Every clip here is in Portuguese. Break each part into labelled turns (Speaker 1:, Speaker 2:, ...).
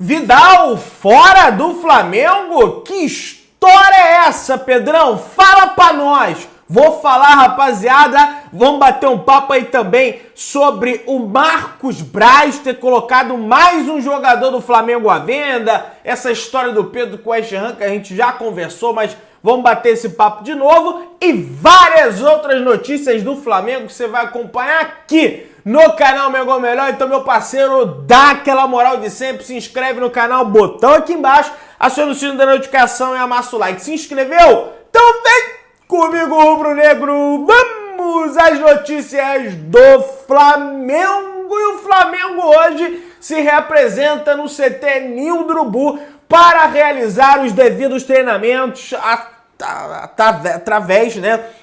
Speaker 1: Vidal fora do Flamengo? Que história é essa, Pedrão? Fala pra nós! Vou falar, rapaziada, vamos bater um papo aí também sobre o Marcos Braz ter colocado mais um jogador do Flamengo à venda, essa história do Pedro com o West Ham que a gente já conversou, mas vamos bater esse papo de novo e várias outras notícias do Flamengo que você vai acompanhar aqui no canal Mengão Melhor. Então, meu parceiro, dá aquela moral de sempre, se inscreve no canal, botão aqui embaixo, aciona o sino da notificação e amassa o like. Se inscreveu? Então vem comigo, rubro-negro, vamos às notícias do Flamengo. E o Flamengo hoje se representa no CT Ninho do Urubu para realizar os devidos treinamentos através,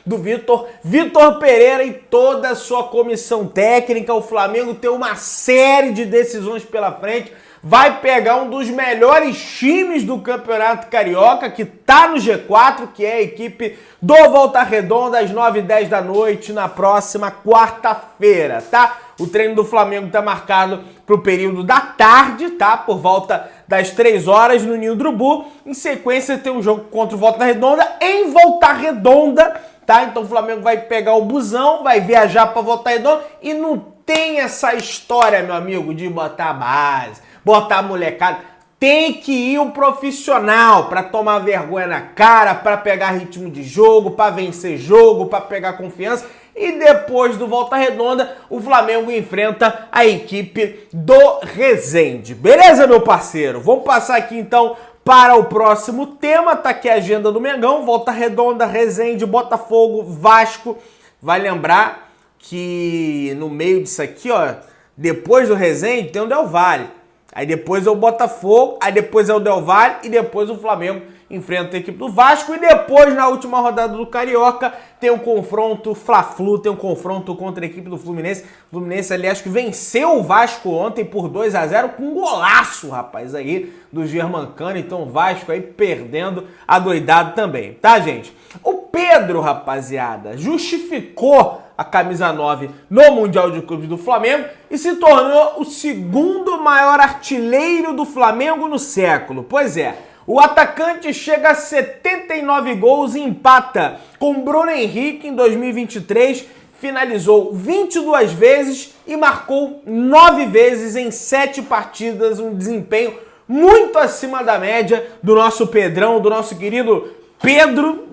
Speaker 1: do Vitor Pereira e toda a sua comissão técnica. O Flamengo tem uma série de decisões pela frente. Vai pegar um dos melhores times do Campeonato Carioca, que tá no G4, que é a equipe do Volta Redonda, às 9h10 da noite, na próxima quarta-feira, tá? O treino do Flamengo tá marcado pro período da tarde, tá? Por volta das 3 horas no Ninho do Urubu. Em sequência tem um jogo contra o Volta Redonda em Volta Redonda, tá? Então o Flamengo vai pegar o busão, vai viajar pra Volta Redonda e não tem essa história, meu amigo, de botar a base, botar a molecada. Tem que ir um profissional para tomar vergonha na cara, para pegar ritmo de jogo, para vencer jogo, para pegar confiança. E depois do Volta Redonda, o Flamengo enfrenta a equipe do Resende. Beleza, meu parceiro? Vamos passar aqui então para o próximo tema. Tá aqui a agenda do Mengão. Volta Redonda, Resende, Botafogo, Vasco. Vai lembrar que no meio disso aqui, ó, depois do Resende tem o Del Valle. Aí depois é o Botafogo, aí depois é o Del Valle e depois o Flamengo enfrenta a equipe do Vasco. E depois, na última rodada do Carioca, tem um confronto Fla-Flu, tem um confronto contra a equipe do Fluminense. O Fluminense, aliás, que venceu o Vasco ontem por 2-0 com um golaço, rapaz, aí do Germancano. Então o Vasco aí perdendo adoidado também, tá, gente? O Pedro, rapaziada, justificou a camisa 9 no Mundial de Clubes do Flamengo e se tornou o segundo maior artilheiro do Flamengo no século. Pois é, o atacante chega a 79 gols e empata com Bruno Henrique em 2023, finalizou 22 vezes e marcou 9 vezes em 7 partidas, um desempenho muito acima da média do nosso Pedrão, do nosso querido Pedro,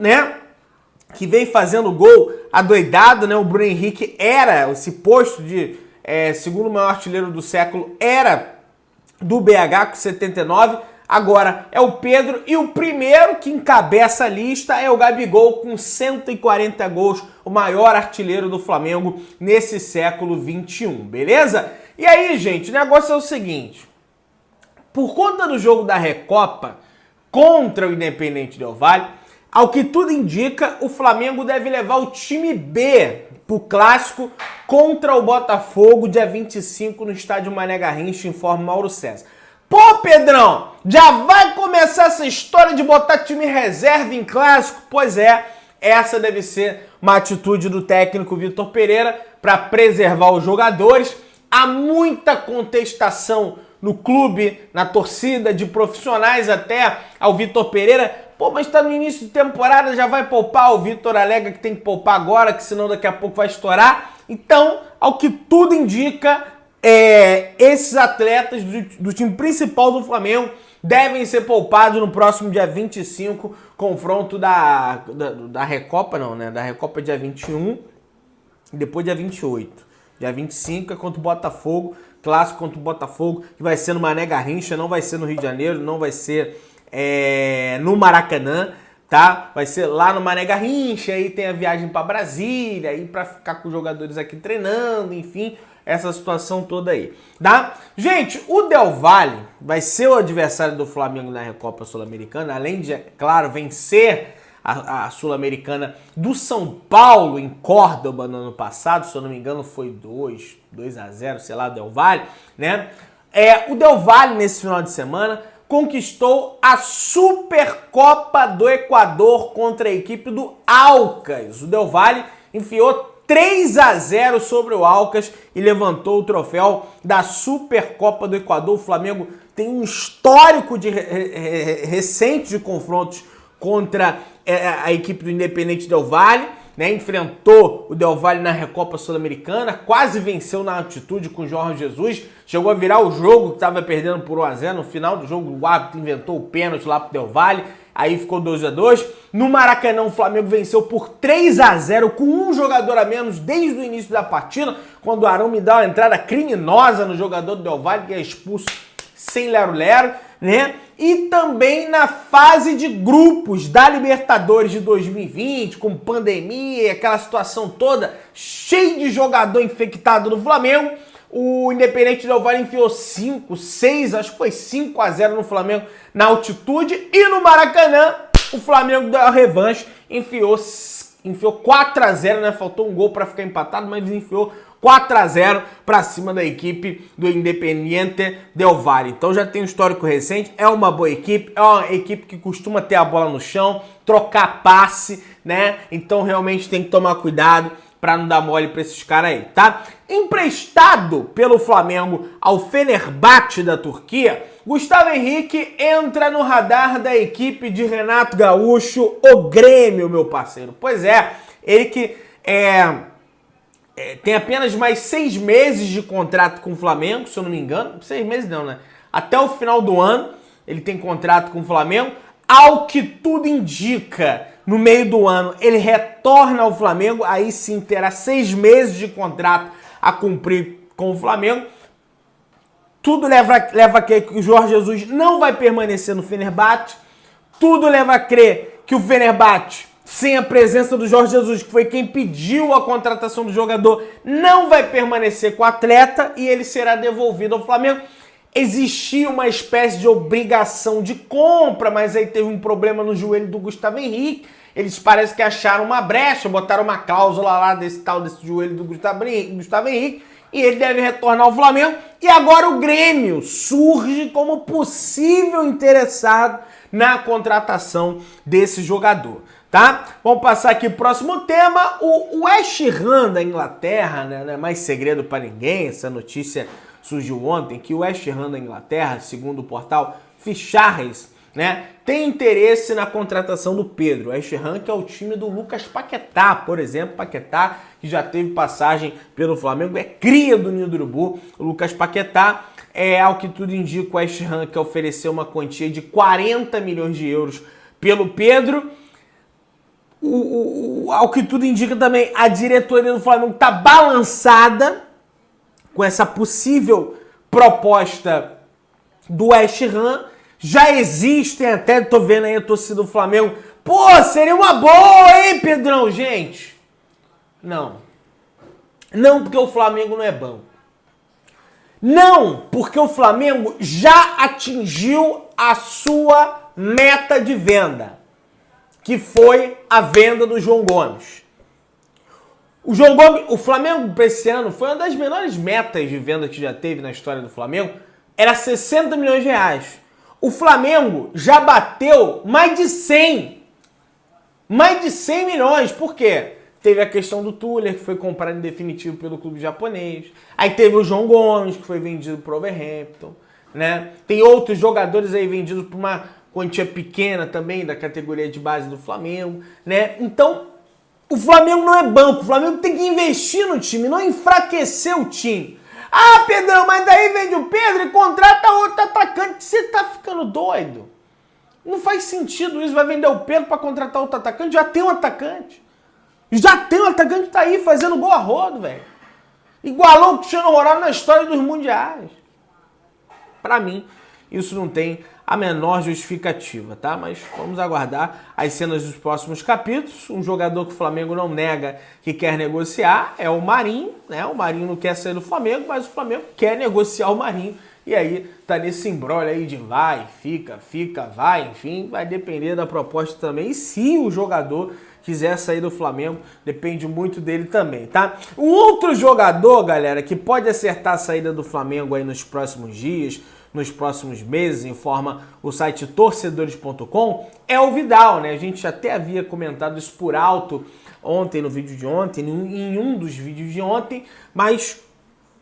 Speaker 1: que vem fazendo gol adoidado, O Bruno Henrique era, esse posto de segundo maior artilheiro do século, era do BH com 79, agora é o Pedro e o primeiro que encabeça a lista é o Gabigol com 140 gols, o maior artilheiro do Flamengo nesse século 21, beleza? E aí, gente, o negócio é o seguinte, por conta do jogo da Recopa contra o Independente Del Valle, ao que tudo indica, o Flamengo deve levar o time B pro clássico contra o Botafogo, dia 25, no estádio Mané Garrincha, informa Mauro César. Pô, Pedrão, já vai começar essa história de botar time reserva em clássico? Pois é, essa deve ser uma atitude do técnico Vitor Pereira para preservar os jogadores. Há muita contestação no clube, na torcida, de profissionais até ao Vitor Pereira. Pô, mas tá no início de temporada, já vai poupar? O Vitor alega que tem que poupar agora, que senão daqui a pouco vai estourar. Então, ao que tudo indica, esses atletas do time principal do Flamengo devem ser poupados no próximo dia 25, confronto da Recopa, não, Da Recopa dia 21 e depois dia 28. Dia 25 é contra o Botafogo, clássico contra o Botafogo, que vai ser no Mané Garrincha, não vai ser no Rio de Janeiro, não vai ser no Maracanã, tá? Vai ser lá no Mané Garrincha, aí tem a viagem para Brasília, aí para ficar com os jogadores aqui treinando, enfim, essa situação toda aí, tá? Gente, o Del Valle vai ser o adversário do Flamengo na Recopa Sul-Americana, além de, claro, vencer a Sul-Americana do São Paulo em Córdoba no ano passado, se eu não me engano foi 2-0, sei lá, Del Valle, O Del Valle nesse final de semana conquistou a Supercopa do Equador contra a equipe do Aucas. O Del Valle enfiou 3-0 sobre o Aucas e levantou o troféu da Supercopa do Equador. O Flamengo tem um histórico recente de confrontos contra a equipe do Independente Del Valle, né? Enfrentou o Del Valle na Recopa Sul-Americana, quase venceu na altitude com o Jorge Jesus, chegou a virar o jogo que estava perdendo por 1-0, no final do jogo o árbitro inventou o pênalti lá pro Del Valle, aí ficou 2-2. No Maracanã o Flamengo venceu por 3-0 com um jogador a menos desde o início da partida, quando o Arão me dá uma entrada criminosa no jogador do Del Valle, que é expulso sem lero-lero, né? E também na fase de grupos da Libertadores de 2020, com pandemia, aquela situação toda, cheio de jogador infectado no Flamengo, o Independente Del Valle enfiou 5-6, acho que foi 5-0 no Flamengo na altitude, e no Maracanã o Flamengo deu a revanche, enfiou 4-0, né? Faltou um gol para ficar empatado, mas enfiou 4-0 para cima da equipe do Independiente Del Valle. Então já tem um histórico recente, é uma boa equipe, é uma equipe que costuma ter a bola no chão, trocar passe, né? Então realmente tem que tomar cuidado para não dar mole para esses caras aí, tá? Emprestado pelo Flamengo ao Fenerbahçe da Turquia, Gustavo Henrique entra no radar da equipe de Renato Gaúcho, o Grêmio, meu parceiro. Pois é, ele que tem apenas mais 6 meses de contrato com o Flamengo, se eu não me engano. 6 meses não, né? Até o final do ano ele tem contrato com o Flamengo. Ao que tudo indica, no meio do ano ele retorna ao Flamengo. Aí sim terá 6 meses de contrato a cumprir com o Flamengo. Tudo leva a crer que o Jorge Jesus não vai permanecer no Fenerbahçe. Tudo leva a crer que o Fenerbahçe, sem a presença do Jorge Jesus, que foi quem pediu a contratação do jogador, não vai permanecer com o atleta e ele será devolvido ao Flamengo. Existia uma espécie de obrigação de compra, mas aí teve um problema no joelho do Gustavo Henrique. Eles parecem que acharam uma brecha, botaram uma cláusula lá desse joelho do Gustavo Henrique e ele deve retornar ao Flamengo. E agora o Grêmio surge como possível interessado na contratação desse jogador. Tá? Vamos passar aqui pro próximo tema. O West Ham da Inglaterra, né? Não é mais segredo para ninguém, essa notícia surgiu ontem, que o West Ham da Inglaterra, segundo o portal Ficharres, né, tem interesse na contratação do Pedro. O West Ham, que é o time do Lucas Paquetá, por exemplo. Paquetá, que já teve passagem pelo Flamengo, é cria do Ninho do Urubu. O Lucas Paquetá, ao que tudo indica, o West Ham que ofereceu uma quantia de 40 milhões de euros pelo Pedro. Ao que tudo indica também, a diretoria do Flamengo está balançada com essa possível proposta do West Ham. Já existem até, tô vendo aí a torcida do Flamengo, pô, seria uma boa, hein, Pedrão? Gente, não. Não porque o Flamengo não é banco. Não porque o Flamengo já atingiu a sua meta de venda, que foi a venda do João Gomes. O Flamengo para esse ano foi uma das menores metas de venda que já teve na história do Flamengo. Era 60 milhões de reais. O Flamengo já bateu mais de 100. Mais de 100 milhões. Por quê? Teve a questão do Tuller, que foi comprado em definitivo pelo clube japonês. Aí teve o João Gomes, que foi vendido para o Overhampton, né? Tem outros jogadores aí vendidos por uma quantia pequena também da categoria de base do Flamengo, né? Então, o Flamengo não é banco. O Flamengo tem que investir no time, não enfraquecer o time. Ah, Pedrão, mas daí vende o Pedro e contrata outro atacante. Você tá ficando doido? Não faz sentido isso. Vai vender o Pedro para contratar outro atacante? Já tem um atacante. Já tem um atacante que tá aí fazendo gol a rodo, velho. Igualou o Cristiano Ronaldo na história dos mundiais. Para mim, isso não tem a menor justificativa, tá? Mas vamos aguardar as cenas dos próximos capítulos. Um jogador que o Flamengo não nega que quer negociar é o Marinho, né? O Marinho não quer sair do Flamengo, mas o Flamengo quer negociar o Marinho. E aí tá nesse imbróglio aí de vai, fica, vai, enfim, vai depender da proposta também. E se o jogador quiser sair do Flamengo, depende muito dele também, tá? Um outro jogador, galera, que pode acertar a saída do Flamengo aí nos próximos dias, nos próximos meses, informa o site torcedores.com, é o Vidal, né? A gente até havia comentado isso por alto ontem, no vídeo de ontem, em um dos vídeos de ontem, mas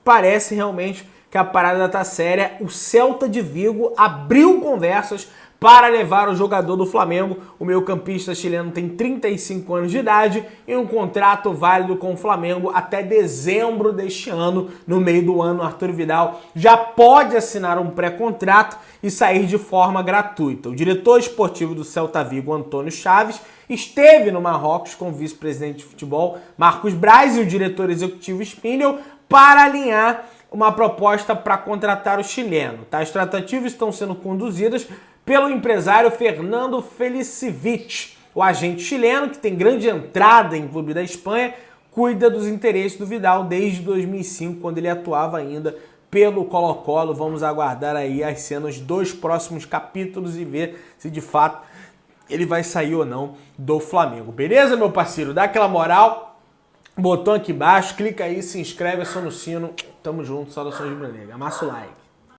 Speaker 1: parece realmente que a parada tá séria. O Celta de Vigo abriu conversas para levar o jogador do Flamengo. O meio-campista chileno tem 35 anos de idade e um contrato válido com o Flamengo até dezembro deste ano. No meio do ano, Arthur Vidal já pode assinar um pré-contrato e sair de forma gratuita. O diretor esportivo do Celta Vigo, Antônio Chaves, esteve no Marrocos com o vice-presidente de futebol, Marcos Braz, e o diretor executivo Spindel para alinhar uma proposta para contratar o chileno. As tratativas estão sendo conduzidas pelo empresário Fernando Felicevich. O agente chileno, que tem grande entrada em clube da Espanha, cuida dos interesses do Vidal desde 2005, quando ele atuava ainda pelo Colo-Colo. Vamos aguardar aí as cenas dos próximos capítulos e ver se de fato ele vai sair ou não do Flamengo. Beleza, meu parceiro? Dá aquela moral, botão aqui embaixo, clica aí, se inscreve, aciona o sino. Tamo junto, saudações de Brunega. Amassa o like.